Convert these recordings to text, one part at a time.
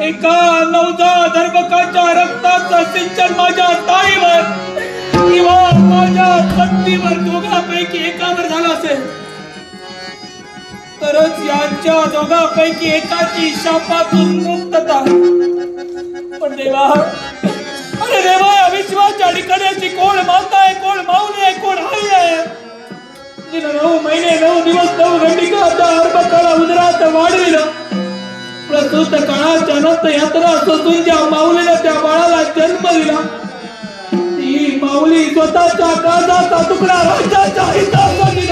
एका नवजात धर्मकाच्या रक्ताचं सिंचन माझ्या ताईवर किंवा माझ्या पत्नीवर दोघांपैकी एकावर झालं असेल तरच यांच्या दोघांपैकी एकाची शापातून मुक्तता. पण देवा, अरे देवा, या विश्वाच्या ठिकाणाची कोण माता आहे, कोण माऊली आहे, कोण आई आहे, जिनं 9 महिने 9 दिवस 9 घंटिकाचा अर्भकाला उदरात वाढविलं, प्रसूत काळाच्या नंतर यात्रा सोसून ज्या माऊलीला त्या बाळाला जन्म दिला, ती माऊली स्वतःच्या काळजाचा तुकडा राज्याच्या हितासाठी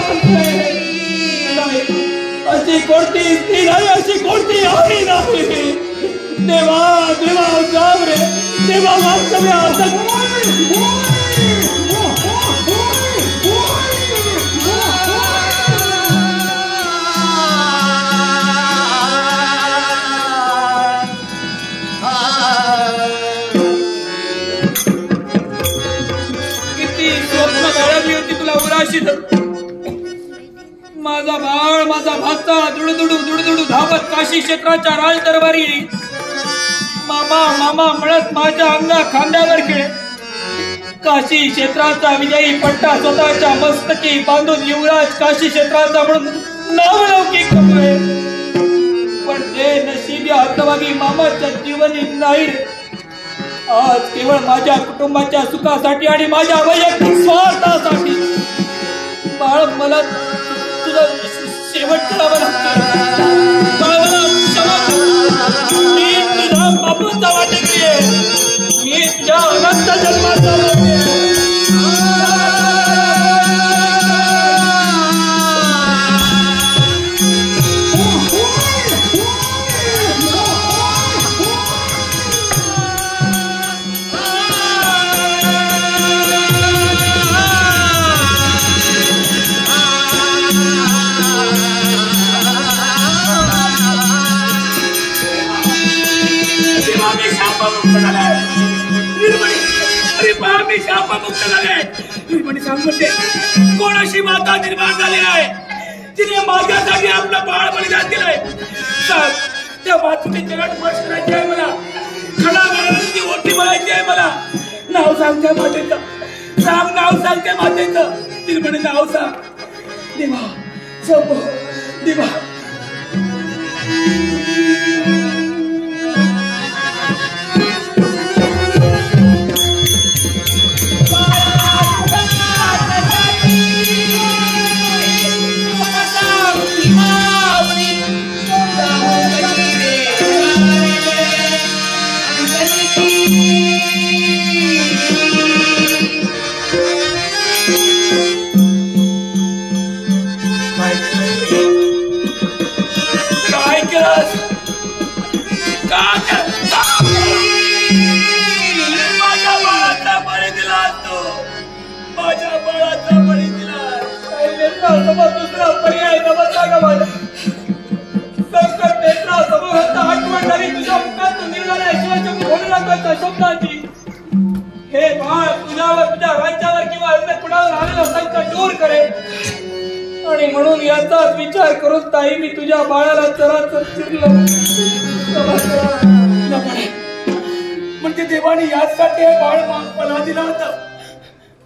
नाही. अशी कोणती स्त्री नाही, अशी कोणती आई नाही. देवा देवा जाव रे देवा, वास्तव्या किती स्वप्न बाळगली होती तुला उराशीत. माझा बाळ, माझा भाचा दुडदुडू धावत काशी क्षेत्राच्या राज दरबारी मामा मामा म्हणत माझ्या अंगा खांद्यावर खेळ. काशी क्षेत्राचा विजयी पट्टा स्वतःच्या मस्तकी बांधून युवराज काशी क्षेत्राचा म्हणून नावलौकिक करतोय. पण ते नशीब या हतभागी मामाच्या जीवनी नाही. आज केवळ माझ्या कुटुंबाच्या सुखासाठी आणि माझ्या वैयक्तिक स्वार्थासाठी बाळ मला तुझं शेवट करावं लागतं. मी तुझा बापूचा वाटेकरी आहे, मी तुझ्या अनंत जन्माचा कोणाशी माता निर्माण झाली आहे तिने माझ्यासाठी आपलं बाळ बलिदान दिलंय. त्या मातृने जगात वर्ष करायची आहे मला, खडा घालण्याची ओटी भरायची आहे मला. नाव सांग त्या मातेचं, सांग नाव सांग त्या मातेचं. निर्मणी नाव सांग. देवा शंभो देवा. दुसरा पर्याय नव्हता का माझा. संकट नेत्रा समोर आठवण झाली तुझ्या मुखातून निघाल्या शिवाच्या भोलेनाथाच्या शब्दाची. हे बाळ तुझ्यावर, तुझ्या राज्यावर किंवा अन्य कुणावर आलेलं संकट दूर करेल. आणि म्हणून याचाच विचार करून ताई मी तुझ्या बाळाला चराचर चिरलं. म्हणजे देवाने याचसाठी हे बाळ मला दिलं होतं.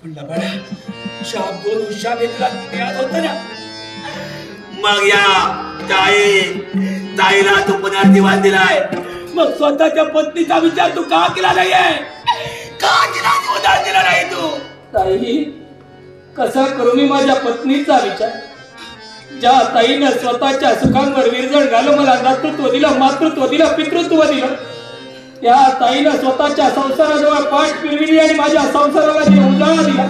पण लबाड्या शाप 2 हुशार याद होत ना. मग या ताईला तू पुनर्जीवन दिलाय, मग स्वतःच्या पत्नीचा विचार तू का केला नाहीये? का तिला उदार दिला नाही तू? ताई कसा करू मी माझ्या पत्नीचा विचार? ज्या ताईनं स्वतःच्या सुखांवर विरजण घालून मला दातृत्व दिलं, मातृत्व दिलं, पितृत्व दिलं, त्या ताईनं स्वतःच्या संसाराजवळ पाठ फिरविली आणि माझ्या संसाराला तिने उजाळा दिला.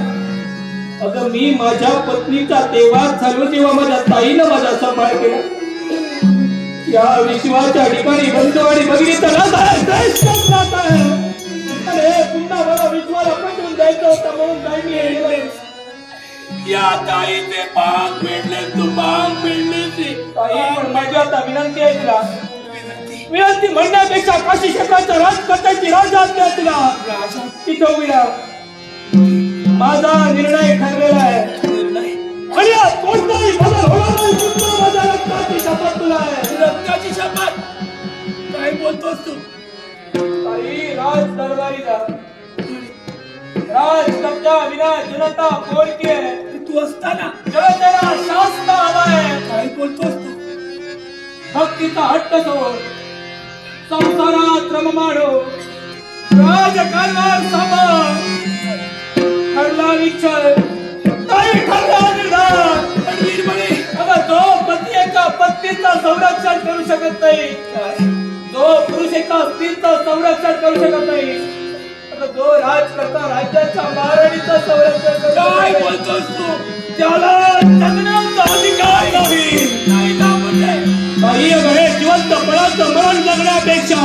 अगं मी माझ्या पत्नीचा तेव्हाच झालो जेव्हा माझ्या ताईनं माझा सांभाळ केला. या विश्वाच्या ठिकाणी बंधू आणि भगिनीचा नाता आहे. पुन्हा मला विश्वाला पटवून जायचं होतं म्हणून ताई मी हे या ताईचे पांग पेडले, तू पांग पेडले. ताई पण माझी आता विनंती आहे तुला. विनंती म्हणण्यापेक्षा काशी क्षेत्राच्या राजकर्त्याची राजआज्ञा तुला तिथं विरा. माझा निर्णय ठरलेला आहे आणि कोणताही बदल होणार नाही. माझ्या रक्ताची शपथ तुला आहे. रक्ताची शपथ काय बोलतोस तू? राज दरबारी जा राज कब्जा विना जनता पोळकी आहे तू असताना जनतेला शास्त्र हवाय काय बोलतोस तू भक्तीचा हट्ट सोड संसारात रममाडो राजकारभार सांभाळ ठरला विचार नाही ठरला निर्धार अगं जो पती एका पत्नीचं संरक्षण करू शकत नाही जो पुरुष एका स्त्रीचं संरक्षण करू शकत नाही जो राजकर्ता राज्याच्या महाराणीचं संरक्षण करतो काय बोलतोस तू त्याला जगण्याचा अधिकार नाही काही वेळे जिवंत पळाचं मरण जगण्यापेक्षा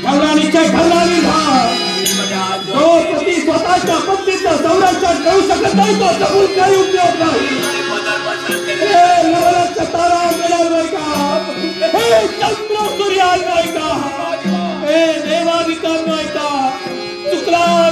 ठरला निश्चय ठरला निर्धार जो पती स्वतःच्या पत्नीचं संरक्षण करू शकत नाही तो जगून काही उपयोग नाही नवरात्र तारा मिळाल नाही का हे चंद्र सूर्य नाही का हे देवाधिकार नाही का चुकला